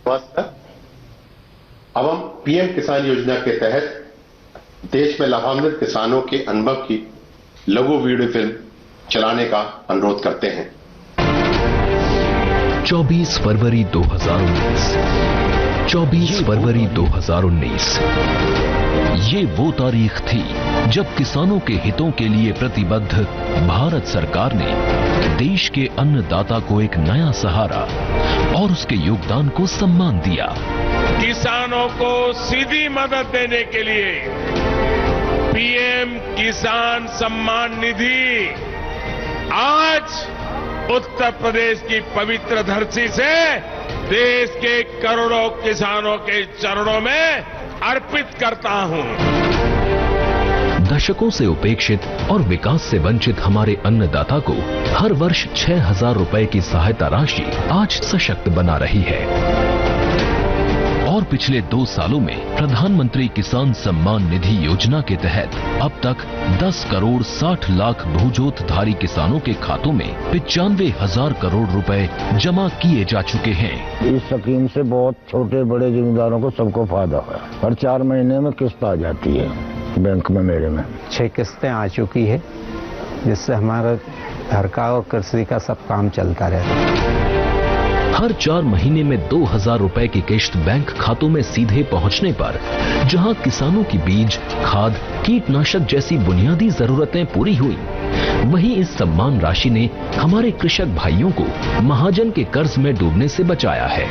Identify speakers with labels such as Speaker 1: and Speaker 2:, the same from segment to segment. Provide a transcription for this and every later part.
Speaker 1: नमस्कार। अब हम पीएम किसान योजना के तहत देश में लाभान्वित किसानों के अनुभव की लघु वीडियो फिल्म चलाने का अनुरोध करते हैं।
Speaker 2: 24 फरवरी 2019 24 फरवरी 2019 ये वो तारीख थी जब किसानों के हितों के लिए प्रतिबद्ध भारत सरकार ने देश के अन्नदाता को एक नया सहारा और उसके योगदान को सम्मान दिया।
Speaker 3: किसानों को सीधी मदद देने के लिए पीएम किसान सम्मान निधि आज उत्तर प्रदेश की पवित्र धरती से देश के करोड़ों किसानों के चरणों में अर्पित करता हूं।
Speaker 2: दशकों से उपेक्षित और विकास से वंचित हमारे अन्नदाता को हर वर्ष 6,000 रुपए की सहायता राशि आज सशक्त बना रही है। और पिछले 2 सालों में प्रधानमंत्री किसान सम्मान निधि योजना के तहत अब तक 10 करोड़ 60 लाख भूजोतधारी किसानों के खातों में 95,000 करोड़ रुपए जमा किए जा चुके हैं।
Speaker 4: इस स्कीम से बहुत छोटे बड़े जिम्मेदारों को सबको फायदा है। हर 4 महीने में किस्त आ जाती है बैंक में। मेरे में
Speaker 5: 6 किस्तें आ चुकी है, जिससे हमारा घर का और कृषि का सब काम चलता रहता है।
Speaker 2: हर 4 महीने में 2,000 रुपए की किश्त बैंक खातों में सीधे पहुंचने पर जहां किसानों की बीज, खाद, कीटनाशक जैसी बुनियादी जरूरतें पूरी हुई, वहीं इस सम्मान राशि ने हमारे कृषक भाइयों को महाजन के कर्ज में डूबने से बचाया है।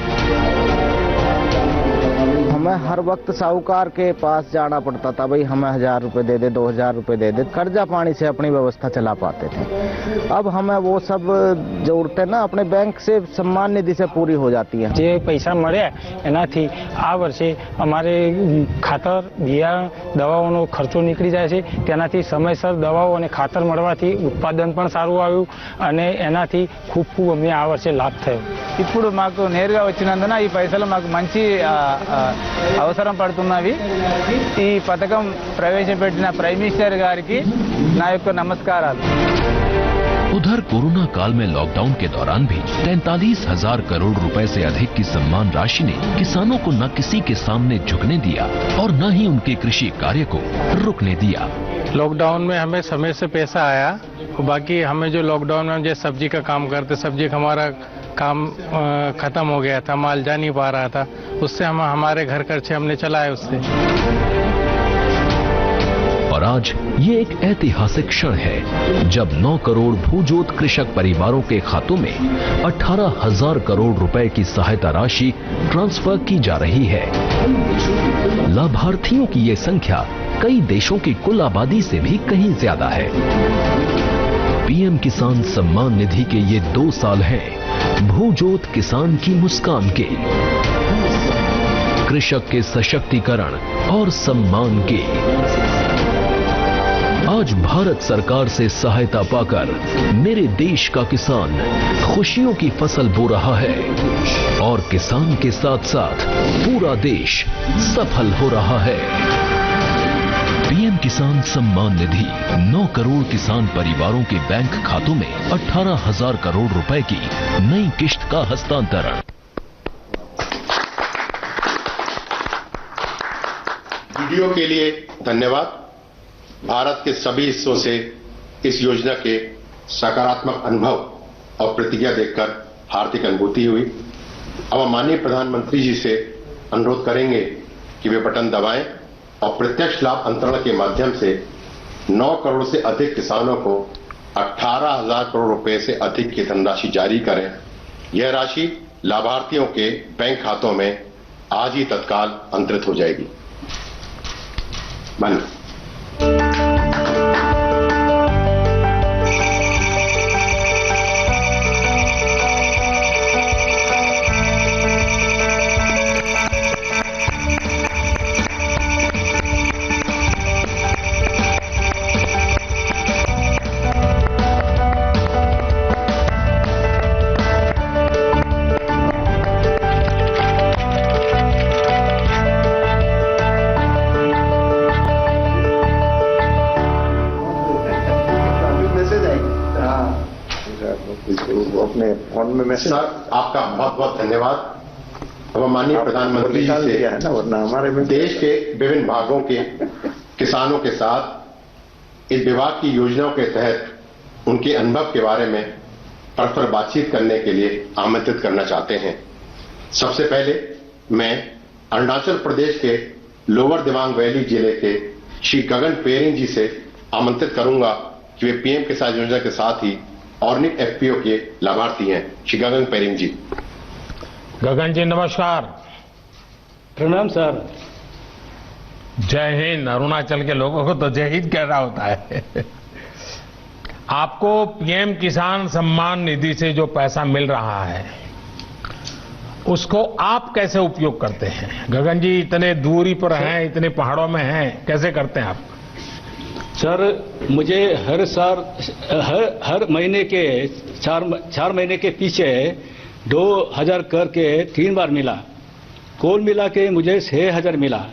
Speaker 4: हमें हर वक्त साहूकार के पास जाना पड़ता था, भाई हमें 1,000 रुपए दे दे, 2,000 रुपए दे दे, कर्जा पानी से अपनी व्यवस्था चला पाते थे। अब हमें वो सब जरूरतें ना अपने बैंक से सम्मान निधि से पूरी हो जाती है।
Speaker 6: જે પૈસા મળ્યા એનાથી આ વર્ષે અમારે ખાતર, બિયારણ, દવાઓનો ખર્ચો નીકળી જાય છે। તેનાથી સમયસર દવાઓ અને ખાતર મળવાથી ઉત્પાદન પણ સારું આવ્યું અને એનાથી ખૂબ અમને આ વર્ષે લાભ થયો।
Speaker 7: ఇప్పుడు మాకు నేరుగా వచ్చినందున ఈ పైసలు మాకు మంచి అవసరం పడుతున్నవి। ఈ పథకం ప్రవేశపెట్టిన ప్రైమ్ మినిస్టర్ గారికి నా యొక్క నమస్కారాలు।
Speaker 2: उधर कोरोना काल में लॉकडाउन के दौरान भी 43,000 करोड़ रुपए से अधिक की सम्मान राशि ने किसानों को न किसी के सामने झुकने दिया और न ही उनके कृषि कार्य को रुकने दिया।
Speaker 6: लॉकडाउन में हमें समय से पैसा आया, बाकी हमें जो लॉकडाउन में जैसे सब्जी का काम करते, सब्जी का हमारा काम खत्म हो गया था, माल जा नहीं पा रहा था, उससे हम हमारे घर खर्चे हमने चलाए उससे।
Speaker 2: और आज ये एक ऐतिहासिक क्षण है जब 9 करोड़ भूजोत कृषक परिवारों के खातों में 18,000 करोड़ रुपए की सहायता राशि ट्रांसफर की जा रही है। लाभार्थियों की ये संख्या कई देशों की कुल आबादी से भी कहीं ज्यादा है। पीएम किसान सम्मान निधि के ये 2 साल हैं भूजोत किसान की मुस्कान के, कृषक के सशक्तिकरण और सम्मान के। आज भारत सरकार से सहायता पाकर मेरे देश का किसान खुशियों की फसल बो रहा है और किसान के साथ साथ पूरा देश सफल हो रहा है। पीएम किसान सम्मान निधि 9 करोड़ किसान परिवारों के बैंक खातों में 18,000 करोड़ रुपए की नई किश्त का हस्तांतरण।
Speaker 1: वीडियो के लिए धन्यवाद। भारत के सभी हिस्सों से इस योजना के सकारात्मक अनुभव और प्रतिक्रिया देखकर हार्दिक अनुभूति हुई। अब हम माननीय प्रधानमंत्री जी से अनुरोध करेंगे कि वे बटन दबाएं और प्रत्यक्ष लाभ अंतरण के माध्यम से 9 करोड़ से अधिक किसानों को 18,000 करोड़ रुपए से अधिक की धनराशि जारी करें। यह राशि लाभार्थियों के बैंक खातों में आज ही तत्काल अंतरित हो जाएगी। माननीय अपने फोन में मैसेज। सर आपका बहुत बहुत धन्यवाद। अब माननीय प्रधानमंत्री जी से देश के विभिन्न भागों के किसानों के साथ इस विभाग की योजनाओं के तहत उनके अनुभव के बारे में परस्पर बातचीत करने के लिए आमंत्रित करना चाहते हैं। सबसे पहले मैं अरुणाचल प्रदेश के लोअर दिबांग वैली जिले के श्री गगन पेरिंग जी से आमंत्रित करूंगा कि वे पीएम किसान योजना के साथ ही ऑर्गेनिक एफपीओ के लाभार्थी हैं। श्री गगन पेरिंग जी।
Speaker 3: गगन जी नमस्कार।
Speaker 8: प्रणाम सर।
Speaker 3: जय हिंद। अरुणाचल के लोगों को तो जय हिंद कहना होता है। आपको पीएम किसान सम्मान निधि से जो पैसा मिल रहा है उसको आप कैसे उपयोग करते हैं? गगन जी इतने दूरी पर हैं, इतने पहाड़ों में हैं, कैसे करते हैं आप?
Speaker 8: सर मुझे हर साल हर महीने के चार महीने के पीछे 2000 करके 3 बार मिला। कुल मिला के मुझे 6000 मिला।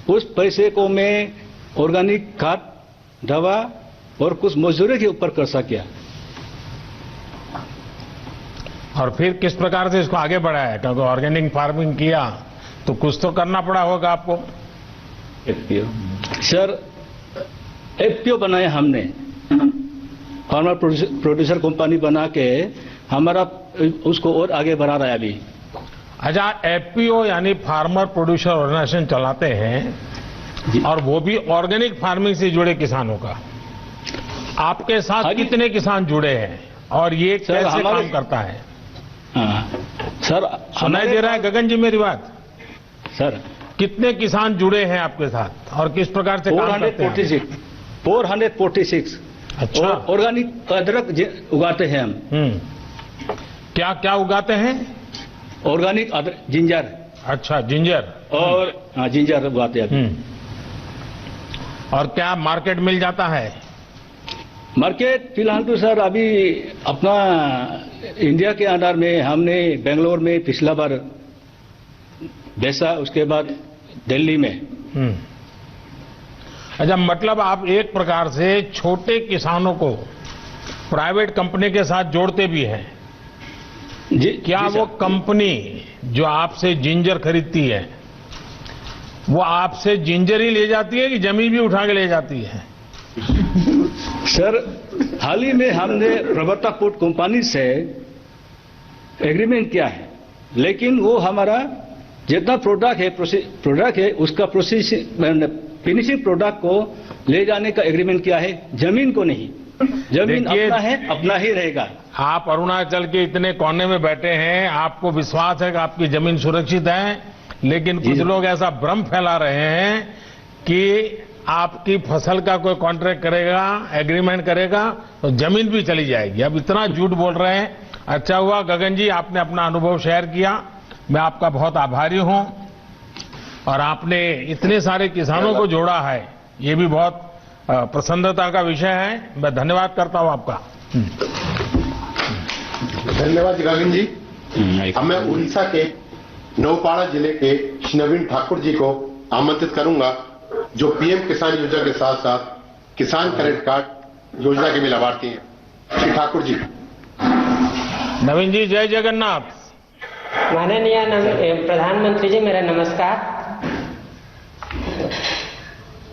Speaker 8: उस पैसे को मैं ऑर्गेनिक खाद, दवा और कुछ मजदूरी के ऊपर खर्चा किया।
Speaker 3: और फिर किस प्रकार से इसको आगे बढ़ाया? क्योंकि ऑर्गेनिक फार्मिंग किया तो कुछ तो करना पड़ा होगा आपको।
Speaker 8: सर एफपीओ बनाया हमने, फार्मर प्रोड्यूसर कंपनी बना के हमारा उसको और आगे बढ़ा रहा है अभी।
Speaker 3: अच्छा, एफपीओ यानी फार्मर प्रोड्यूसर ऑर्गेनाइजेशन चलाते हैं और वो भी ऑर्गेनिक फार्मिंग से जुड़े किसानों का। आपके साथ कितने किसान जुड़े हैं और ये कैसे काम करता है?
Speaker 8: हाँ सर,
Speaker 3: सुनाई दे रहा है गगन जी मेरी बात?
Speaker 8: सर
Speaker 3: कितने किसान जुड़े हैं आपके साथ और किस प्रकार से काम करते हैं?
Speaker 8: 446।
Speaker 3: अच्छा।
Speaker 8: ऑर्गेनिक अदरक उगाते हैं हम।
Speaker 3: क्या क्या उगाते हैं?
Speaker 8: Organic ginger.
Speaker 3: अच्छा, जिंजर।
Speaker 8: और हाँ, जिंजर उगाते हैं।
Speaker 3: और क्या मार्केट मिल जाता है?
Speaker 8: मार्केट फिलहाल तो सर अभी अपना इंडिया के अंडर में हमने बेंगलोर में पिछला बार बेचा, उसके बाद दिल्ली में।
Speaker 3: अच्छा, मतलब आप एक प्रकार से छोटे किसानों को प्राइवेट कंपनी के साथ जोड़ते भी हैं।
Speaker 8: जी,
Speaker 3: क्या
Speaker 8: जी
Speaker 3: वो कंपनी जो आपसे जिंजर खरीदती है वो आपसे जिंजर ही ले जाती है कि जमीन भी उठा के ले जाती है?
Speaker 8: सर हाल ही में हमने प्रवर्तक फूड कंपनी से एग्रीमेंट किया है, लेकिन वो हमारा जितना प्रोडक्ट है उसका फिनिशिंग प्रोडक्ट को ले जाने का एग्रीमेंट किया है, जमीन को नहीं। जमीन अपना है, अपना ही रहेगा।
Speaker 3: आप अरुणाचल के इतने कोने में बैठे हैं, आपको विश्वास है कि आपकी जमीन सुरक्षित है, लेकिन कुछ लोग ऐसा भ्रम फैला रहे हैं कि आपकी फसल का कोई कॉन्ट्रैक्ट करेगा, एग्रीमेंट करेगा तो जमीन भी चली जाएगी। अब इतना झूठ बोल रहे हैं। अच्छा हुआ गगन जी आपने अपना अनुभव शेयर किया, मैं आपका बहुत आभारी हूं। और आपने इतने सारे किसानों को जोड़ा है, ये भी बहुत प्रसन्नता का विषय है। मैं धन्यवाद करता हूं आपका।
Speaker 1: धन्यवाद गगन जी। अब मैं उड़ीसा के नौपाड़ा जिले के श्री नवीन ठाकुर जी को आमंत्रित करूंगा जो पीएम किसान योजना के साथ साथ किसान क्रेडिट कार्ड योजना के भी लाभार्थी हैं। श्री ठाकुर जी।
Speaker 3: नवीन जी जय जगन्नाथ।
Speaker 9: माननीय प्रधानमंत्री जी मेरा नमस्कार।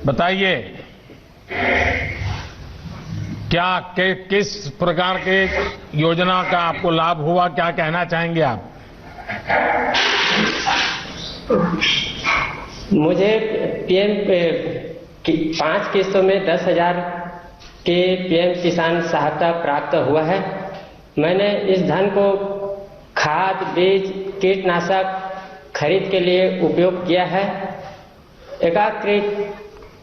Speaker 3: बताइए क्या किस प्रकार के योजना का आपको लाभ हुआ, क्या कहना चाहेंगे आप?
Speaker 9: मुझे पीएम 5 किस्तों में 10,000 के पीएम किसान सहायता प्राप्त हुआ है। मैंने इस धन को खाद, बीज, कीटनाशक खरीद के लिए उपयोग किया है। एकीकृत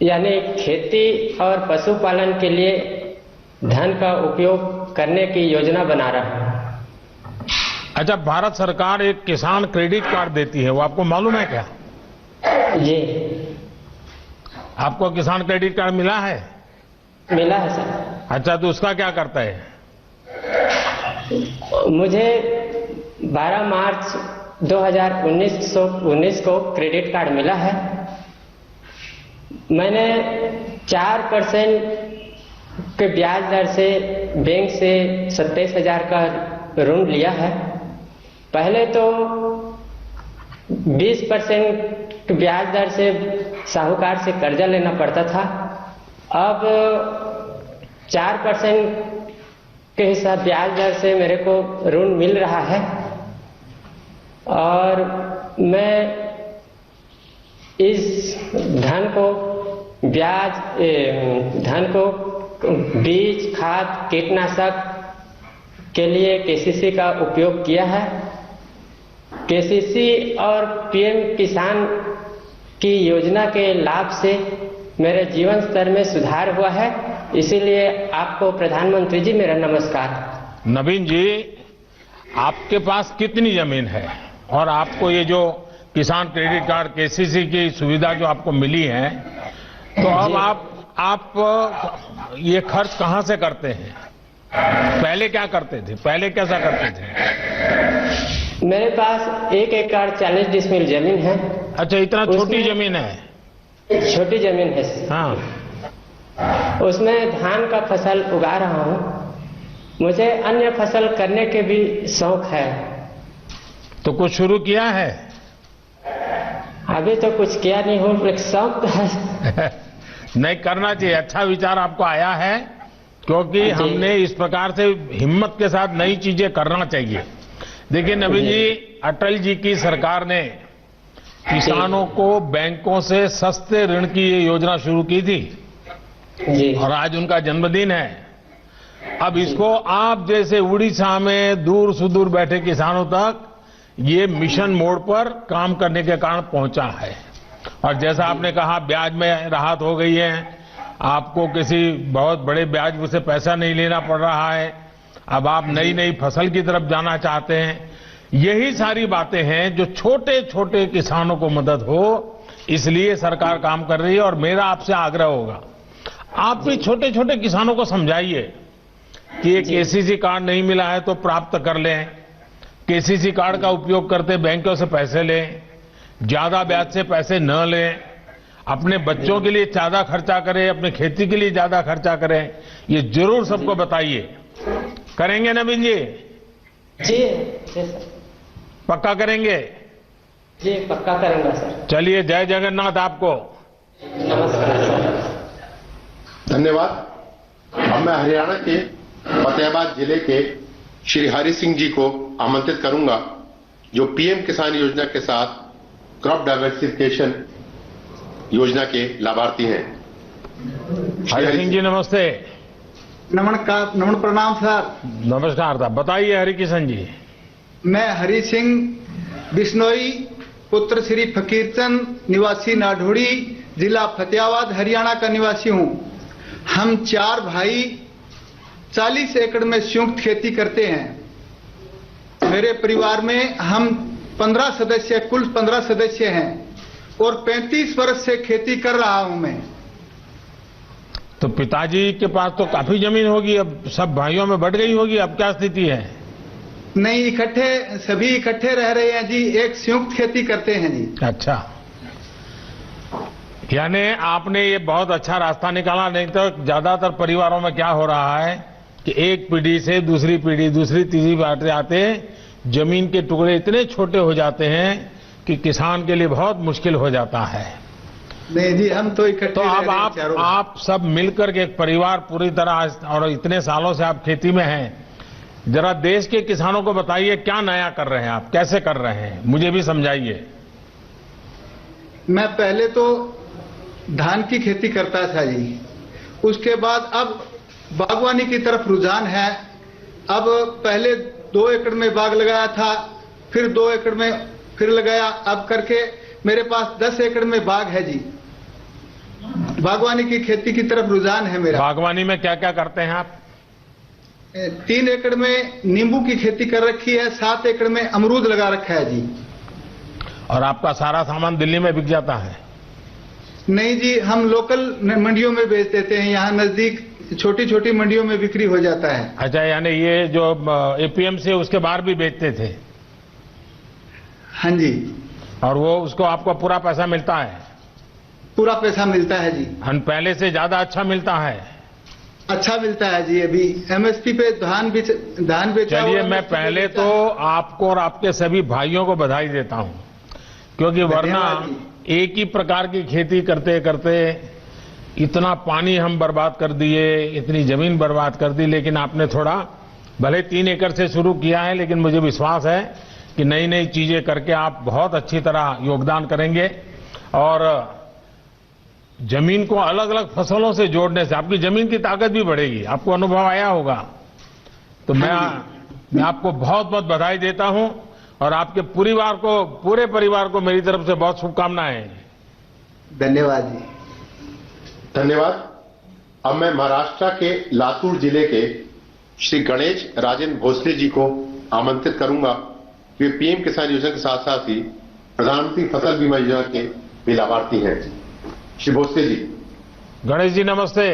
Speaker 9: यानी खेती और पशुपालन के लिए धन का उपयोग करने की योजना बना रहा हूं।
Speaker 3: अच्छा, भारत सरकार एक किसान क्रेडिट कार्ड देती है, वो आपको मालूम है क्या?
Speaker 9: जी।
Speaker 3: आपको किसान क्रेडिट कार्ड मिला है?
Speaker 9: मिला है सर।
Speaker 3: अच्छा, तो उसका क्या करता है?
Speaker 9: मुझे 12 मार्च 2019 को क्रेडिट कार्ड मिला है। मैंने 4% के ब्याज दर से बैंक से 27,000 का ऋण लिया है। पहले तो 20% ब्याज दर से साहूकार से कर्जा लेना पड़ता था। अब 4% के हिसाब ब्याज दर से मेरे को ऋण मिल रहा है और मैं इस धन को बीज, खाद, कीटनाशक के लिए केसीसी का उपयोग किया है। केसीसी और पीएम किसान की योजना के लाभ से मेरे जीवन स्तर में सुधार हुआ है, इसीलिए आपको प्रधानमंत्री जी मेरा नमस्कार।
Speaker 3: नवीन जी, आपके पास कितनी जमीन है और आपको ये जो किसान क्रेडिट कार्ड केसीसी की सुविधा जो आपको मिली है, तो अब आप ये खर्च कहां से करते हैं? पहले क्या करते थे? पहले कैसा करते थे?
Speaker 9: मेरे पास 1 एकड़ 40 डिसमिल जमीन है।
Speaker 3: अच्छा, इतना छोटी जमीन है?
Speaker 9: छोटी जमीन है।
Speaker 3: हाँ।
Speaker 9: उसमें धान का फसल उगा रहा हूँ। मुझे अन्य फसल करने के भी शौक है।
Speaker 3: तो कुछ शुरू किया है?
Speaker 9: अभी तो कुछ किया नहीं हूँ, एक शौक है।
Speaker 3: नहीं, करना चाहिए। अच्छा विचार आपको आया है, क्योंकि हमने इस प्रकार से हिम्मत के साथ नई चीजें करना चाहिए। देखिए नवीन जी, अटल जी की सरकार ने किसानों को बैंकों से सस्ते ऋण की ये योजना शुरू की थी
Speaker 9: जी।
Speaker 3: और आज उनका जन्मदिन है। अब इसको आप जैसे उड़ीसा में दूर सुदूर बैठे किसानों तक ये मिशन मोड पर काम करने के कारण पहुंचा है। और जैसा आपने कहा, ब्याज में राहत हो गई है, आपको किसी बहुत बड़े ब्याज से पैसा नहीं लेना पड़ रहा है, अब आप नई नई फसल की तरफ जाना चाहते हैं। यही सारी बातें हैं जो छोटे छोटे किसानों को मदद हो, इसलिए सरकार काम कर रही है। और मेरा आपसे आग्रह होगा, आप भी छोटे छोटे किसानों को समझाइए कि एक केसीसी कार्ड नहीं मिला है तो प्राप्त कर लें, केसीसी कार्ड का उपयोग करते बैंकों से पैसे लें, ज्यादा ब्याज से पैसे न लें, अपने बच्चों के लिए ज्यादा खर्चा करें, अपने खेती के लिए ज्यादा खर्चा करें। ये जरूर सबको बताइए। करेंगे नवीन जी?
Speaker 9: जी सर।
Speaker 3: पक्का करेंगे?
Speaker 9: जी पक्का करेंगे सर।
Speaker 3: चलिए, जय जगन्नाथ आपको।
Speaker 9: नमस्कार सर।
Speaker 1: धन्यवाद। अब मैं हरियाणा के फतेहाबाद जिले के श्री हरि सिंह जी को आमंत्रित करूंगा, जो पीएम किसान योजना के साथ क्रॉप डाइवर्सिफिकेशन योजना के लाभार्थी हैं।
Speaker 3: हरि सिंह जी नमस्ते।
Speaker 10: नमन प्रणाम सर।
Speaker 3: नमस्कार साहब, बताइए हरि किशन जी।
Speaker 10: मैं हरि सिंह बिश्नोई, पुत्र श्री फकीरचंद, निवासी नाढोड़ी, जिला फतेहाबाद, हरियाणा का निवासी हूं। हम 4 भाई 40 एकड़ में संयुक्त खेती करते हैं। मेरे परिवार में हम 15 सदस्य, कुल 15 सदस्य हैं और 35 वर्ष से खेती कर रहा हूं मैं।
Speaker 3: तो पिताजी के पास तो काफी जमीन होगी, अब सब भाइयों में बढ़ गई होगी, अब क्या स्थिति है?
Speaker 10: नहीं, सभी इकट्ठे रह रहे हैं जी, एक संयुक्त खेती करते हैं जी।
Speaker 3: अच्छा, यानी आपने ये बहुत अच्छा रास्ता निकाला। नहीं तो ज्यादातर परिवारों में क्या हो रहा है कि एक पीढ़ी से दूसरी पीढ़ी, दूसरी तीसरी बातें आते, जमीन के टुकड़े इतने छोटे हो जाते हैं कि किसान के लिए बहुत मुश्किल हो जाता है।
Speaker 10: नहीं जी, हम तो इकट्ठे।
Speaker 3: तो अब आप सब मिलकर के एक परिवार पूरी तरह, और इतने सालों से आप खेती में हैं, जरा देश के किसानों को बताइए क्या नया कर रहे हैं आप, कैसे कर रहे हैं, मुझे भी समझाइए।
Speaker 10: मैं पहले तो धान की खेती करता था जी, उसके बाद अब बागवानी की तरफ रुझान है। अब पहले 2 एकड़ में बाग लगाया था, फिर 2 एकड़ में फिर लगाया, अब करके मेरे पास 10 एकड़ में बाग है जी। बागवानी की खेती की तरफ रुझान है मेरा।
Speaker 3: बागवानी में क्या क्या करते हैं आप?
Speaker 10: 3 एकड़ में नींबू की खेती कर रखी है, 7 एकड़ में अमरूद लगा रखा है जी।
Speaker 3: और आपका सारा सामान दिल्ली में बिक जाता है?
Speaker 10: नहीं जी, हम लोकल मंडियों में बेच देते हैं, यहाँ नजदीक छोटी छोटी मंडियों में बिक्री हो जाता है।
Speaker 3: अच्छा, यानी ये जो एपीएमसी उसके बाहर भी बेचते थे?
Speaker 10: हाँ जी।
Speaker 3: और वो उसको आपको पूरा पैसा मिलता है?
Speaker 10: पूरा पैसा मिलता है जी।
Speaker 3: पहले से ज्यादा अच्छा मिलता है?
Speaker 10: अच्छा मिलता है जी। अभी एमएसपी पे धान बेचा।
Speaker 3: चलिए, मैं पहले तो आपको और आपके सभी भाइयों को बधाई देता हूं क्योंकि वरना एक ही प्रकार की खेती करते करते इतना पानी हम बर्बाद कर दिए, इतनी जमीन बर्बाद कर दी। लेकिन आपने थोड़ा, भले 3 एकड़ से शुरू किया है, लेकिन मुझे विश्वास है कि नई नई चीजें करके आप बहुत अच्छी तरह योगदान करेंगे और जमीन को अलग अलग फसलों से जोड़ने से आपकी जमीन की ताकत भी बढ़ेगी। आपको अनुभव आया होगा। तो मैं आपको बहुत बहुत बधाई देता हूं और आपके पूरे परिवार को मेरी तरफ से बहुत शुभकामनाएं।
Speaker 10: धन्यवाद जी।
Speaker 1: धन्यवाद। अब मैं महाराष्ट्र के लातूर जिले के श्री गणेश राजेंद्र भोसले जी को आमंत्रित करूंगा। वे पीएम किसान योजना के साथ साथ ही प्रधानमंत्री फसल बीमा योजना के भी लाभार्थी हैं। श्री भोसले जी।
Speaker 3: गणेश जी नमस्ते।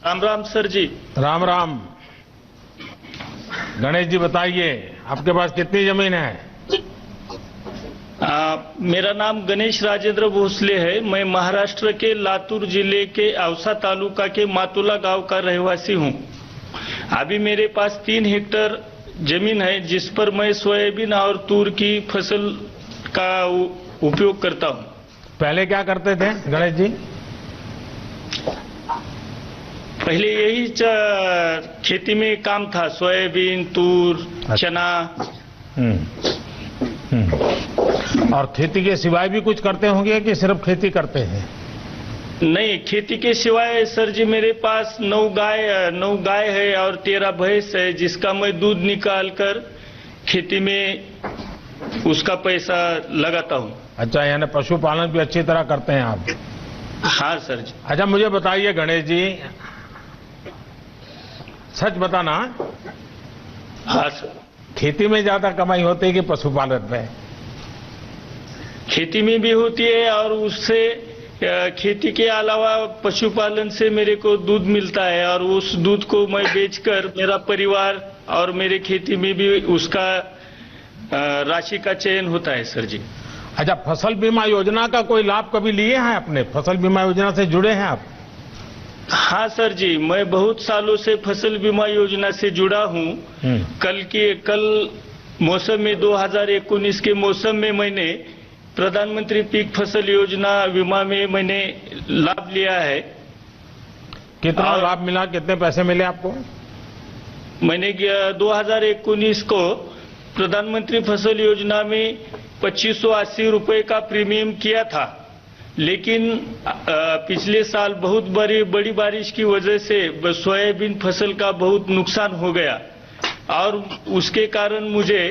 Speaker 11: राम राम सर जी।
Speaker 3: राम राम। गणेश जी बताइए, आपके पास कितनी जमीन है?
Speaker 11: मेरा नाम गणेश राजेंद्र भोसले है। मैं महाराष्ट्र के लातूर जिले के औसा तालुका के मातुला गांव का रहवासी हूं। अभी मेरे पास 3 हेक्टेयर जमीन है जिस पर मैं सोयाबीन और तूर की फसल का उपयोग करता हूं।
Speaker 3: पहले क्या करते थे गणेश जी?
Speaker 11: पहले यही खेती में काम था, सोयाबीन, तूर, चना।
Speaker 3: और खेती के सिवाय भी कुछ करते होंगे कि सिर्फ खेती करते हैं?
Speaker 11: नहीं, खेती के सिवाय सर जी मेरे पास 9 गाय है और 13 भैंस है, जिसका मैं दूध निकाल कर खेती में उसका पैसा लगाता हूँ।
Speaker 3: अच्छा, यानी पशुपालन भी अच्छी तरह करते हैं आप?
Speaker 11: हाँ सर जी।
Speaker 3: अच्छा, मुझे बताइए गणेश जी, सच बताना।
Speaker 11: हाँ सर।
Speaker 3: खेती में ज्यादा कमाई होती है कि पशुपालन में?
Speaker 11: खेती में भी होती है और उससे खेती के अलावा पशुपालन से मेरे को दूध मिलता है और उस दूध को मैं बेचकर मेरा परिवार और मेरे खेती में भी उसका राशि का चयन होता है सर जी।
Speaker 3: अच्छा, फसल बीमा योजना का कोई लाभ कभी लिए हैं आपने? फसल बीमा योजना से जुड़े हैं आप?
Speaker 11: हाँ सर जी, मैं बहुत सालों से फसल बीमा योजना से जुड़ा हूँ। कल मौसम में 2019 के मौसम में मैंने प्रधानमंत्री पीक फसल योजना बीमा में मैंने लाभ लिया है।
Speaker 3: कितना लाभ मिला? कितने पैसे मिले आपको?
Speaker 11: मैंने 2019 को प्रधानमंत्री फसल योजना में 2580 रुपए का प्रीमियम किया था, लेकिन पिछले साल बहुत बड़ी बारिश की वजह से सोयाबीन फसल का बहुत नुकसान हो गया और उसके कारण मुझे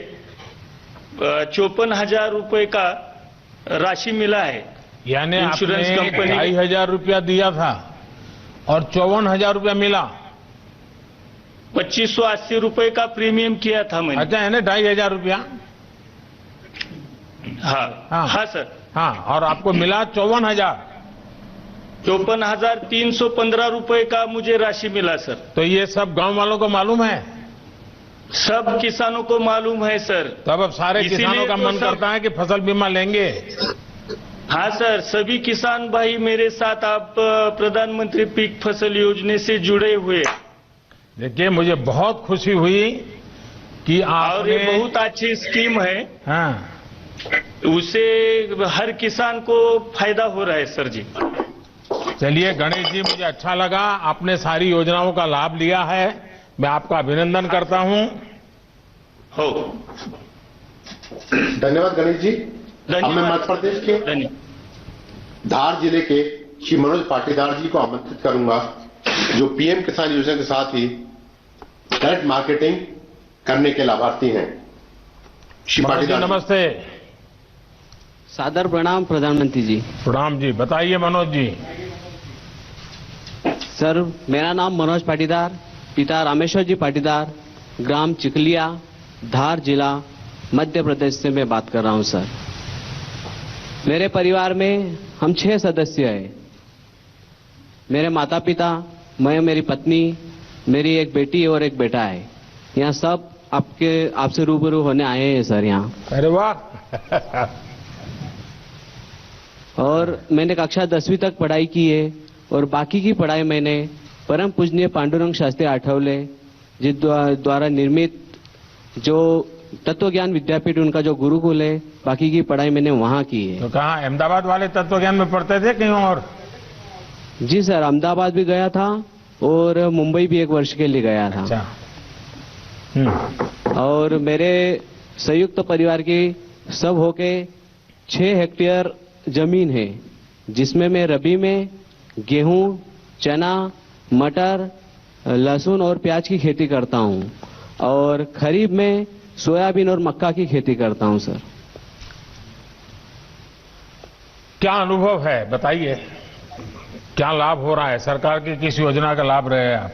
Speaker 11: 54,000 रुपए का राशि मिला है।
Speaker 3: यानी इंश्योरेंस कंपनी 2,500 रुपया दिया था और 54,000 रुपया मिला?
Speaker 11: 2580 रुपए का प्रीमियम किया था मैंने।
Speaker 3: अच्छा, यानी 2,500 रुपया?
Speaker 11: हाँ सर।
Speaker 3: हाँ, और आपको मिला 54,000?
Speaker 11: 54,315 रुपए का मुझे राशि मिला सर।
Speaker 3: तो ये सब गांव वालों को मालूम है?
Speaker 11: सब किसानों को मालूम है सर।
Speaker 3: तो अब सारे किसानों का मन करता है कि फसल बीमा लेंगे?
Speaker 11: हाँ सर, सभी किसान भाई मेरे साथ आप प्रधानमंत्री पीक फसल योजना से जुड़े हुए।
Speaker 3: देखिए, मुझे बहुत खुशी हुई कि
Speaker 11: और ये बहुत अच्छी स्कीम है।
Speaker 3: हाँ,
Speaker 11: उससे हर किसान को फायदा हो रहा है सर जी।
Speaker 3: चलिए गणेश जी, मुझे अच्छा लगा आपने सारी योजनाओं का लाभ लिया है। मैं आपका अभिनंदन करता हूं।
Speaker 1: धन्यवाद गणेश जी। अब मैं मध्य प्रदेश के धार जिले के श्री मनोज पाटीदार जी को आमंत्रित करूंगा, जो पीएम किसान योजना के साथ ही डायरेक्ट मार्केटिंग करने के लाभार्थी हैं। श्री पाटीदार
Speaker 3: नमस्ते।
Speaker 12: सादर प्रणाम प्रधानमंत्री जी।
Speaker 3: प्रणाम जी। बताइए मनोज जी।
Speaker 12: सर, मेरा नाम मनोज पाटीदार, पिता रामेश्वर जी पाटीदार, ग्राम चिकलिया, धार जिला, मध्य प्रदेश से मैं बात कर रहा हूं सर। मेरे परिवार में हम 6 सदस्य हैं। मेरे माता पिता, मैं, मेरी पत्नी, मेरी एक बेटी और एक बेटा है। यहाँ सब आपसे रूबरू होने आए हैं सर यहाँ।
Speaker 3: अरे वाह।
Speaker 12: और मैंने कक्षा 10वीं तक पढ़ाई की है और बाकी की पढ़ाई मैंने परम पूजनीय पांडुरंग शास्त्री आठवले जी द्वारा निर्मित जो तत्व ज्ञान विद्यापीठ, उनका जो गुरुकुल है बाकी की पढ़ाई मैंने वहाँ की है।
Speaker 3: तो कहाँ अहमदाबाद वाले तत्व ज्ञान में पढ़ते थे कहीं और?
Speaker 12: जी सर, अहमदाबाद भी गया था और मुंबई भी 1 वर्ष के लिए गया था।
Speaker 3: अच्छा।
Speaker 12: और मेरे संयुक्त परिवार की सब होके 6 हेक्टेयर जमीन है, जिसमें मैं रबी में गेहूं, चना, मटर, लहसुन और प्याज की खेती करता हूं और खरीफ में सोयाबीन और मक्का की खेती करता हूं सर।
Speaker 3: क्या अनुभव है बताइए, क्या लाभ हो रहा है? सरकार की किस योजना का लाभ रहे हैं आप?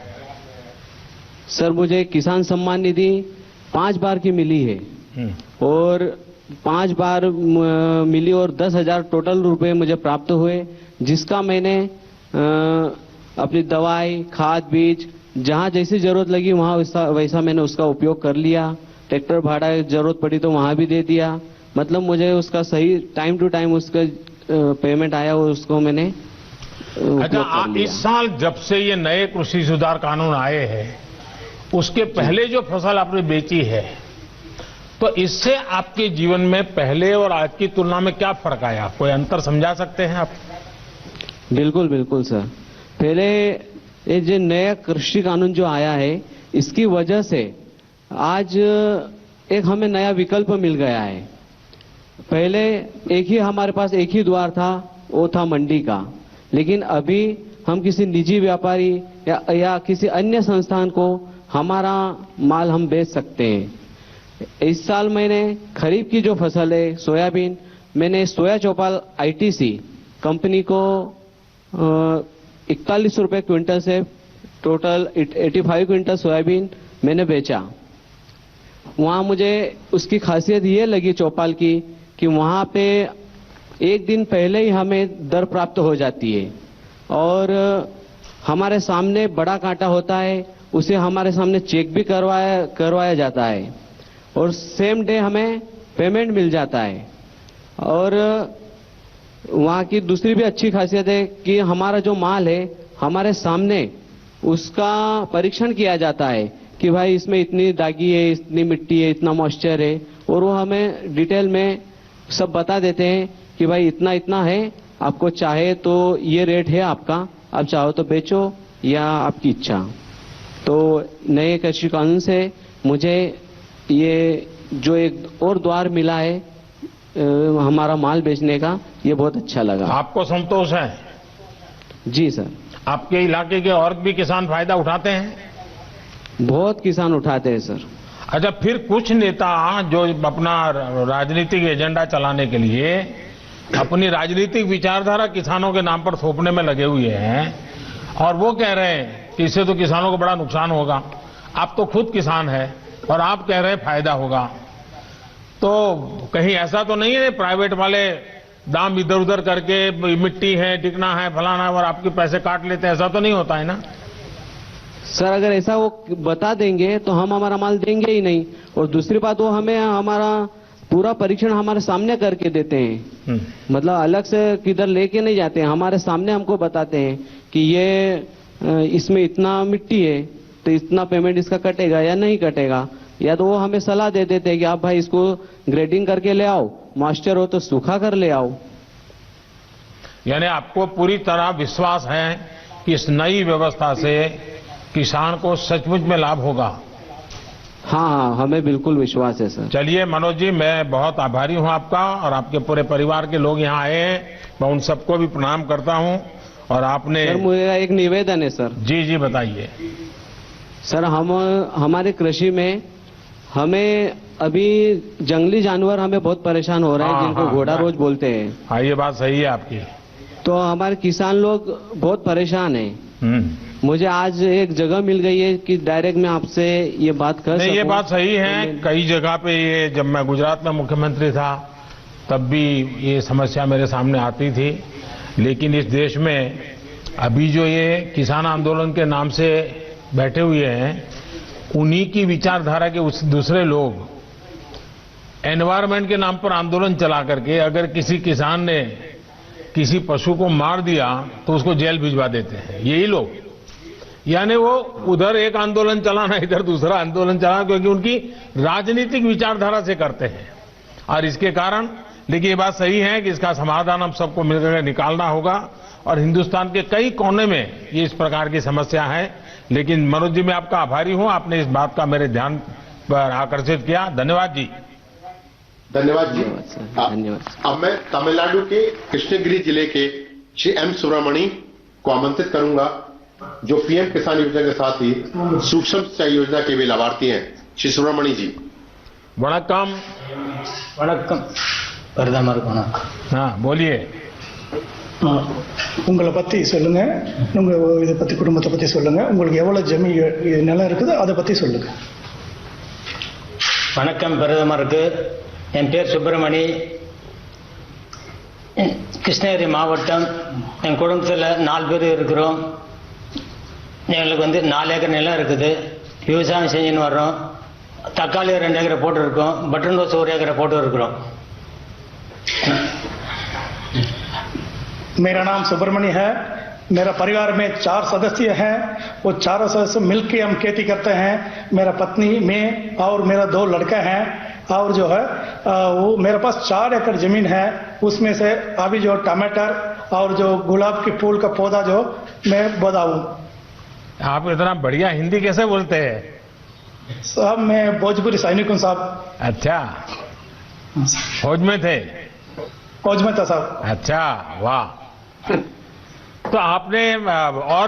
Speaker 12: सर मुझे किसान सम्मान निधि 5 बार की मिली है और 5 बार मिली और 10,000 टोटल रुपए मुझे प्राप्त हुए, जिसका मैंने अपनी दवाई, खाद, बीज जहां जैसी जरूरत लगी वहां वैसा मैंने उसका उपयोग कर लिया। ट्रैक्टर भाड़ा जरूरत पड़ी तो वहां भी दे दिया। मतलब मुझे उसका सही टाइम टू टाइम उसका पेमेंट आया और उसको मैंने
Speaker 3: अच्छा, इस साल जब से ये नए कृषि सुधार कानून आए हैं, उसके पहले जो फसल आपने बेची है, तो इससे आपके जीवन में पहले और आज की तुलना में क्या फर्क आया? कोई अंतर समझा सकते हैं आप?
Speaker 12: बिल्कुल बिल्कुल सर। पहले ये जो नया कृषि कानून जो आया है, इसकी वजह से आज एक हमें नया विकल्प मिल गया है। पहले हमारे पास एक ही द्वार था, वो था मंडी का, लेकिन अभी हम किसी निजी व्यापारी या किसी अन्य संस्थान को हमारा माल हम बेच सकते हैं। इस साल मैंने खरीफ की जो फसल है सोयाबीन, मैंने सोया चौपाल आईटीसी कंपनी को 41 रुपए क्विंटल से टोटल 85 क्विंटल सोयाबीन मैंने बेचा। वहां मुझे उसकी खासियत ये लगी चौपाल की कि वहां पे एक दिन पहले ही हमें दर प्राप्त हो जाती है और हमारे सामने बड़ा कांटा होता है, उसे हमारे सामने चेक भी करवाया जाता है और सेम डे हमें पेमेंट मिल जाता है। और वहाँ की दूसरी भी अच्छी खासियत है कि हमारा जो माल है हमारे सामने उसका परीक्षण किया जाता है कि भाई इसमें इतनी दागी है, इतनी मिट्टी है, इतना मॉइस्चर है, और वो हमें डिटेल में सब बता देते हैं कि भाई इतना इतना है, आपको चाहे तो ये रेट है आपका, आप चाहो तो बेचो या आपकी इच्छा। तो नए कृषि कानून से मुझे ये जो एक और द्वार मिला है हमारा माल बेचने का, ये बहुत अच्छा लगा।
Speaker 3: आपको संतोष है?
Speaker 12: जी सर।
Speaker 3: आपके इलाके के और भी किसान फायदा उठाते हैं?
Speaker 12: बहुत किसान उठाते हैं सर।
Speaker 3: अच्छा, फिर कुछ नेता जो अपना राजनीतिक एजेंडा चलाने के लिए अपनी राजनीतिक विचारधारा किसानों के नाम पर थोपने में लगे हुए हैं और वो कह रहे हैं कि इससे तो किसानों को बड़ा नुकसान होगा। आप तो खुद किसान है और आप कह रहे हैं फायदा होगा, तो कहीं ऐसा तो नहीं है प्राइवेट वाले दाम इधर उधर करके मिट्टी है, टिकना है, फलाना है और आपके पैसे काट लेते हैं? ऐसा तो नहीं होता है ना
Speaker 12: सर? अगर ऐसा वो बता देंगे तो हम हमारा माल देंगे ही नहीं, और दूसरी बात वो हमें हमारा पूरा परीक्षण हमारे सामने करके देते हैं। मतलब अलग से किधर लेके नहीं जाते हैं, हमारे सामने हमको बताते हैं कि ये इसमें इतना मिट्टी है तो इतना पेमेंट इसका कटेगा या नहीं कटेगा, या तो वो हमें सलाह दे देते हैं कि आप भाई इसको ग्रेडिंग करके ले आओ, मॉइस्चर हो तो सूखा कर ले आओ।
Speaker 3: यानी आपको पूरी तरह विश्वास है कि इस नई व्यवस्था से किसान को सचमुच में लाभ होगा?
Speaker 12: हाँ, हमें बिल्कुल विश्वास है सर।
Speaker 3: चलिए मनोज जी, मैं बहुत आभारी हूं आपका और आपके पूरे परिवार के लोग यहाँ आए हैं, मैं उन सबको भी प्रणाम करता हूं। और आपने
Speaker 12: सर मेरा एक निवेदन है सर।
Speaker 3: जी जी बताइए
Speaker 12: सर। हमारे कृषि में हमें अभी जंगली जानवर हमें बहुत परेशान हो रहे हैं, जिनको घोड़ा रोज बोलते हैं।
Speaker 3: हाँ, ये बात सही है आपकी।
Speaker 12: तो हमारे किसान लोग बहुत परेशान हैं। मुझे आज एक जगह मिल गई है कि डायरेक्ट मैं आपसे ये बात कर सकूं।
Speaker 3: ये बात सही है। कई जगह पे ये, जब मैं गुजरात में मुख्यमंत्री था तब भी ये समस्या मेरे सामने आती थी, लेकिन इस देश में अभी जो ये किसान आंदोलन के नाम से बैठे हुए हैं, उन्हीं की विचारधारा के दूसरे लोग एनवायरमेंट के नाम पर आंदोलन चला करके अगर किसी किसान ने किसी पशु को मार दिया तो उसको जेल भिजवा देते हैं यही लोग। यानी वो उधर एक आंदोलन चलाना, इधर दूसरा आंदोलन चलाना, क्योंकि उनकी राजनीतिक विचारधारा से करते हैं। और इसके कारण लेकिन ये बात सही है कि इसका समाधान हम सबको मिलकर निकालना होगा और हिंदुस्तान के कई कोने में ये इस प्रकार की समस्या है। लेकिन मनोज जी मैं आपका आभारी हूं, आपने इस बात का मेरे ध्यान पर आकर्षित किया। धन्यवाद जी।
Speaker 1: धन्यवाद जी। अब मैं तमिलनाडु के कृष्णगिरी जिले के श्री एम सुब्रमणी को आमंत्रित करूंगा जो पीएम किसान योजना के साथ ही सूक्ष्म सिंचाई योजना के भी लाभार्थी हैं। श्री सुब्रमणी जी।
Speaker 3: वणक्कम।
Speaker 13: वणक्कम பிரதமர் வணக்கம்.
Speaker 3: हाँ बोलिए.
Speaker 13: உங்களை பத்தி சொல்லுங்க, உங்க இதை பத்தி குடும்பத்தை பத்தி சொல்லுங்க, உங்களுக்கு எவ்வளவு ஜமீன் நிலம் இருக்குதோ அதை பத்தி சொல்லுங்க.
Speaker 14: வணக்கம் பிரதமருக்கு. என் பேர் சுப்பிரமணி, கிருஷ்ணகிரி மாவட்டம். என் குடும்பத்தில் 4 பேர் இருக்கிறோம். எங்களுக்கு 4 ஏக்கர் நிலம் இருக்குது. விவசாயம் செஞ்சுன்னு வர்றோம். தக்காளி 2 ஏக்கரை போட்டுருக்கோம். பட்டன் ரோஸ் 1 ஏக்கரை போட்டு இருக்கிறோம்.
Speaker 13: मेरा नाम सुब्रमण्य है. मेरा परिवार में 4 सदस्य हैं. वो 4 सदस्य मिलकर हम खेती करते हैं. मेरा पत्नी, मैं और मेरा 2 लड़का हैं. और जो है वो मेरे पास 4 एकड़ जमीन है. उसमें से अभी जो टमाटर और जो गुलाब के फूल का पौधा जो मैं बताऊं.
Speaker 3: आप इतना बढ़िया हिंदी कैसे बोलते हैं?
Speaker 13: साहब मैं भोजपुरी सैनिक हूं साहब.
Speaker 3: अच्छा, फौज में थे?
Speaker 13: फौज में था साहब.
Speaker 3: अच्छा, वाह. तो आपने और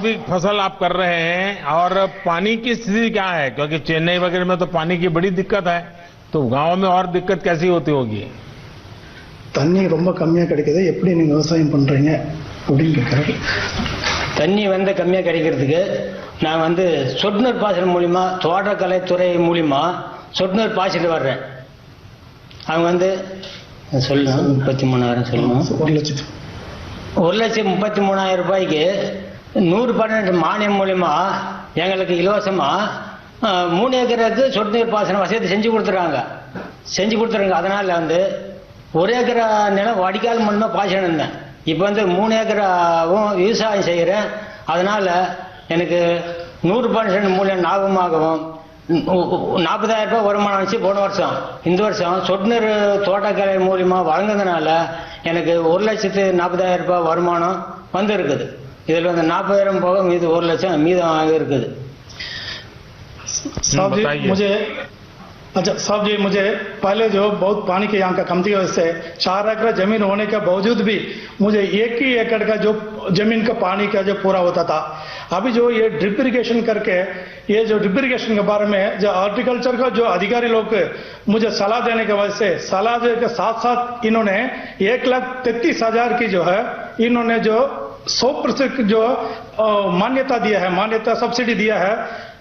Speaker 3: भी फसल आप कर रहे हैं और पानी की स्थिति क्या है? क्योंकि चेन्नई वगैरह में तो पानी की बड़ी दिक्कत है, तो गांव में और दिक्कत कैसी होती होगी?
Speaker 13: தண்ணி ரொம்ப கம்மியா கிடைக்குது, எப்படி நீங்க விவசாயம் பண்றீங்க அப்படின்னு கேட்கறாரு.
Speaker 14: தண்ணி கம்மியா கிடைக்கிறதுக்கு நான் சொட்டு நீர் பாசனம் மூலியமா, தோட்டக்கலைத்துறை மூலியமா சொட்டு நீர் பாய்ச்சிட்டு வர்றேன். அவங்க சொல்லணும் 33,000 சொல்லணும். 1,33,000 ரூபாய்க்கு 112 மானியம் மூலியமா எங்களுக்கு இலவசமா 3 ஏக்கருக்கு சொட்டு நீர் பாசன வசதி செஞ்சு கொடுத்துறாங்க. அதனால 1 ஏக்கரா நிலம் வடிகால் மூலமா பாய்ச்சணும் இருந்தேன். இப்போ 3 ஏக்கராவும் விவசாயம் செய்கிறேன். அதனால எனக்கு 100% மூலியம் லாபமாகவும் 40,000 ரூபாய் வருமானம் வச்சு போன வருஷம். இந்த வருஷம் சொட்டு நீர் தோட்டக்கலை மூலியமா வழங்குறதுனால எனக்கு 1,40,000 ரூபாய் வருமானம் இருக்குது. இதில் 40,000 போக மீது 1 லட்சம் மீதம் இருக்குது.
Speaker 13: साहब जी मुझे पहले जो बहुत पानी की यहाँ का कमती वजह से 4 एकड़ जमीन होने के बावजूद भी मुझे 1 ही एकड़ का जो जमीन का पानी का जो पूरा होता था. अभी जो ये ड्रिप इरिगेशन करके, ये जो ड्रिप इरिगेशन के बारे में जो हॉर्टिकल्चर का जो अधिकारी लोग मुझे सलाह देने की वजह से, सलाह देने के साथ साथ इन्होंने 1,33,000 की जो है इन्होंने जो 100% जो मान्यता दिया है, मान्यता सब्सिडी दिया है.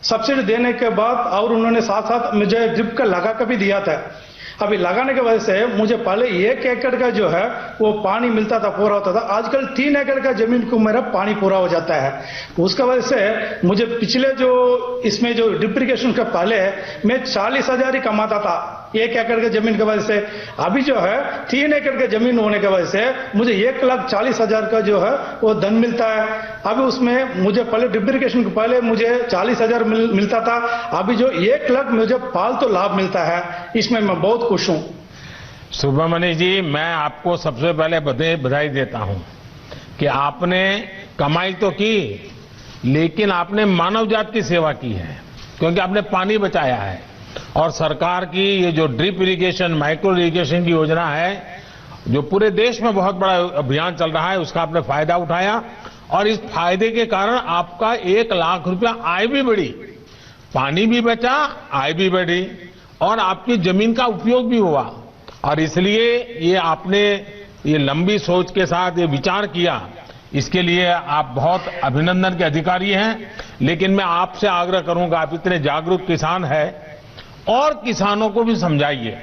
Speaker 13: सब्सिडी देने के बाद और उन्होंने साथ साथ मुझे ड्रिप का लगा कर भी दिया था. अभी लगाने की वजह से मुझे पहले 1 एकड़ का जो है वो पानी मिलता था, पूरा होता था. आजकल 3 एकड़ का जमीन को मेरा पानी पूरा हो जाता है. उसका वजह से मुझे पिछले जो इसमें जो ड्रिप इरिगेशन का पहले मैं 40,000 ही कमाता था 1 एकड़ के जमीन की वजह से. अभी जो है 3 एकड़ के जमीन होने की वजह से मुझे 1,40,000 का जो है वो धन मिलता है. अभी उसमें मुझे पहले ड्रिप इरिगेशन के पहले मुझे 40,000 मिलता था. अभी जो 1 लाख मुझे फालतू लाभ मिलता है. इसमें मैं बहुत खुश हूं.
Speaker 3: सुब्रमण्य जी, मैं आपको सबसे पहले बधाई देता हूं कि आपने कमाई तो की, लेकिन आपने मानव जात की सेवा की है, क्योंकि आपने पानी बचाया है. और सरकार की ये जो ड्रिप इरिगेशन, माइक्रो इरिगेशन की योजना है, जो पूरे देश में बहुत बड़ा अभियान चल रहा है, उसका आपने फायदा उठाया और इस फायदे के कारण आपका 1 लाख रुपया आय भी बढ़ी, पानी भी बचा, आय भी बढ़ी और आपकी जमीन का उपयोग भी हुआ. और इसलिए ये आपने ये लंबी सोच के साथ ये विचार किया, इसके लिए आप बहुत अभिनंदन के अधिकारी हैं. लेकिन मैं आपसे आग्रह करूंगा, आप इतने जागरूक किसान हैं और किसानों को भी समझाइए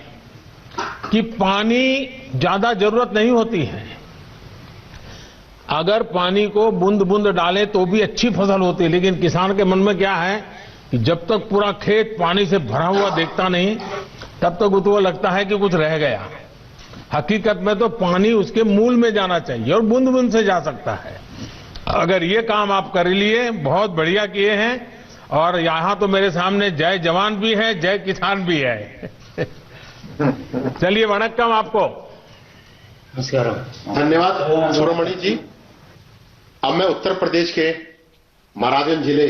Speaker 3: कि पानी ज्यादा जरूरत नहीं होती है. अगर पानी को बूंद बूंद डाले तो भी अच्छी फसल होती है. लेकिन किसान के मन में क्या है कि जब तक पूरा खेत पानी से भरा हुआ देखता नहीं, तब तक उसको लगता है कि कुछ रह गया. हकीकत में तो पानी उसके मूल में जाना चाहिए और बूंद बूंद से जा सकता है. अगर ये काम आप कर लिए, बहुत बढ़िया किए हैं. और यहां तो मेरे सामने जय जवान भी है, जय किसान भी है. चलिए वणक्कम आपको।
Speaker 14: नमस्कार।
Speaker 1: धन्यवाद सुब्रमणि जी। अब मैं उत्तर प्रदेश के महाराजगंज जिले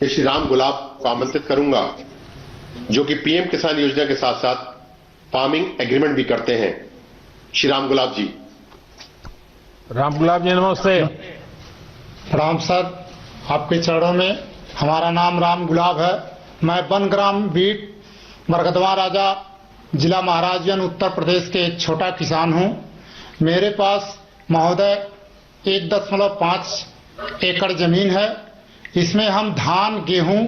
Speaker 1: के श्री राम गुलाब को आमंत्रित करूंगा, जो कि पीएम किसान योजना के साथ साथ फार्मिंग एग्रीमेंट भी करते हैं। श्री राम गुलाब जी।
Speaker 3: राम गुलाब जी नमस्ते।
Speaker 15: राम सर, आपके चरणों में। हमारा नाम राम गुलाब है। मैं बनग्राम बीट मरकदवा राजा जिला महाराजगंज उत्तर प्रदेश के एक छोटा किसान हूं। मेरे पास महोदय 1.5 एकड़ जमीन है। इसमें हम धान, गेहूं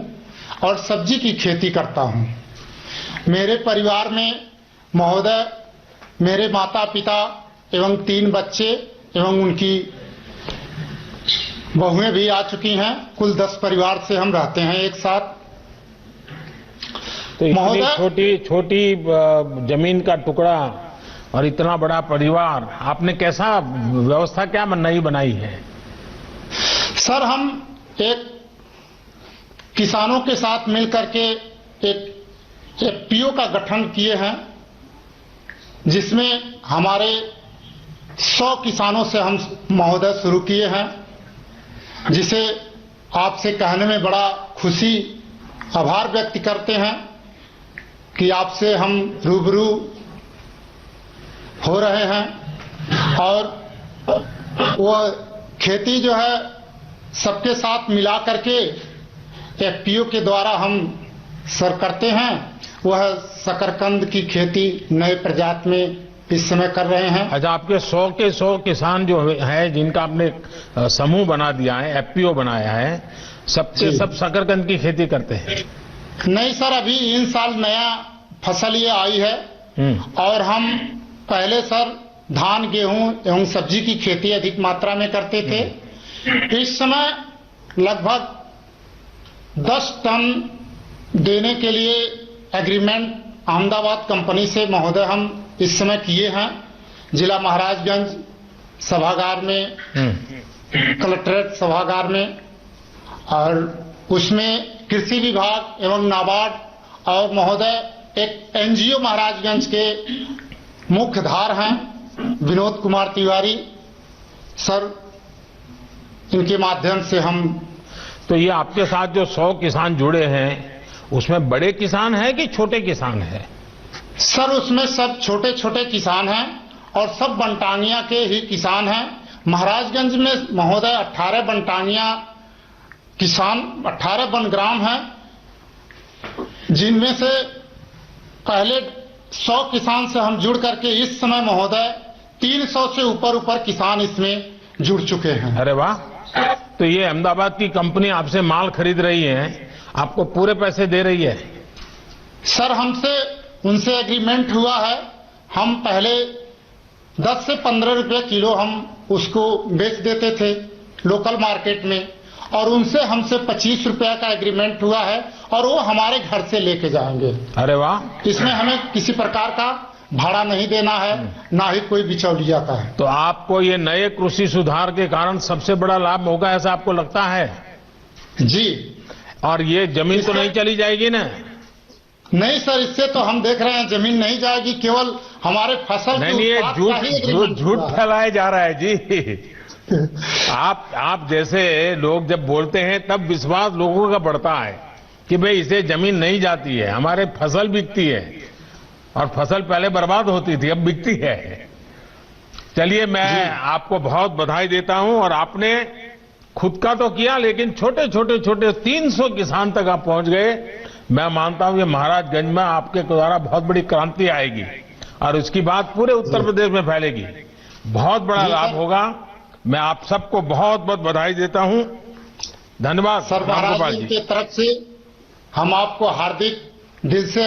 Speaker 15: और सब्जी की खेती करता हूं। मेरे परिवार में महोदय मेरे माता पिता एवं 3 बच्चे एवं उनकी बहुएं भी आ चुकी हैं। कुल 10 परिवार से हम रहते हैं एक साथ।
Speaker 3: तो इतनी छोटी छोटी जमीन का टुकड़ा और इतना बड़ा परिवार, आपने कैसा व्यवस्था क्या नई बनाई है?
Speaker 15: सर, हम एक किसानों के साथ मिलकर के एक एफपीओ का गठन किए हैं, जिसमें हमारे 100 किसानों से हम महोदय शुरू किए हैं, जिसे आपसे कहने में बड़ा खुशी आभार व्यक्त करते हैं कि आपसे हम रूबरू हो रहे हैं। और वो खेती जो है सबके साथ मिला करके एफपीओ के द्वारा हम सर करते हैं। वह शकरकंद की खेती नए प्रजाति में इस समय कर रहे हैं।
Speaker 3: अच्छा, आपके 100 के 100 किसान जो है, जिनका आपने समूह बना दिया है, एफपीओ बनाया है, सबके सब शकरकंद की खेती करते हैं?
Speaker 15: नहीं सर, अभी इन साल नया फसल ये आई है। और हम पहले सर धान, गेहूं एवं सब्जी की खेती अधिक मात्रा में करते थे। इस समय लगभग 10 टन देने के लिए एग्रीमेंट अहमदाबाद कंपनी से महोदय हम इस समय किए हैं। जिला महाराजगंज सभागार में, कलेक्ट्रेट सभागार में, और उसमें कृषि विभाग एवं नाबार्ड और महोदय एक एनजीओ महाराजगंज के मुख्यधार हैं विनोद कुमार तिवारी सर, इनके माध्यम से हम।
Speaker 3: तो ये आपके साथ जो 100 किसान जुड़े हैं, उसमें बड़े किसान हैं कि छोटे किसान हैं?
Speaker 15: सर, उसमें सब छोटे छोटे किसान हैं और सब बनटांगिया के ही किसान हैं। महाराजगंज में महोदय 18 बनटांगिया किसान, 18 बनग्राम हैं, जिनमें से पहले 100 किसान से हम जुड़ करके इस समय महोदय 300 से ऊपर किसान इसमें जुड़ चुके हैं।
Speaker 3: अरे वाह! तो ये अहमदाबाद की कंपनी आपसे माल खरीद रही है, आपको पूरे पैसे दे रही है?
Speaker 15: सर, हमसे उनसे एग्रीमेंट हुआ है। हम पहले 10 से 15 रुपए किलो हम उसको बेच देते थे लोकल मार्केट में, और उनसे हमसे 25 रुपया का एग्रीमेंट हुआ है, और वो हमारे घर से लेके जाएंगे।
Speaker 3: अरे वाह!
Speaker 15: इसमें हमें किसी प्रकार का भाड़ा नहीं देना है, ना ही कोई बिचौलिया का है।
Speaker 3: तो आपको ये नए कृषि सुधार के कारण सबसे बड़ा लाभ होगा, ऐसा आपको लगता है?
Speaker 15: जी।
Speaker 3: और ये जमीन तो नहीं चली जाएगी ना?
Speaker 15: नहीं सर, इससे तो हम देख रहे हैं जमीन नहीं जाएगी, केवल हमारे फसल
Speaker 3: नहीं, ये झूठ फैलाया जा रहा है जी। आप जैसे लोग जब बोलते हैं तब विश्वास लोगों का बढ़ता है कि भाई इसे जमीन नहीं जाती है, हमारे फसल बिकती है, और फसल पहले बर्बाद होती थी, अब बिकती है। चलिए, मैं आपको बहुत बधाई देता हूं। और आपने खुद का तो किया, लेकिन छोटे 300 किसान तक आप पहुंच गए। मैं मानता हूं कि महाराजगंज में आपके द्वारा बहुत बड़ी क्रांति आएगी और उसकी बात पूरे उत्तर प्रदेश में फैलेगी। बहुत बड़ा लाभ होगा। मैं आप सबको बहुत बहुत बधाई देता हूं। धन्यवाद
Speaker 15: सर। महाराज जी की तरफ से हम आपको हार्दिक दिल से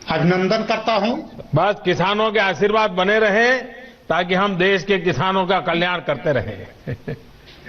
Speaker 15: अभिनंदन करता हूं।
Speaker 3: बस किसानों के आशीर्वाद बने रहे ताकि हम देश के किसानों का कल्याण करते रहें।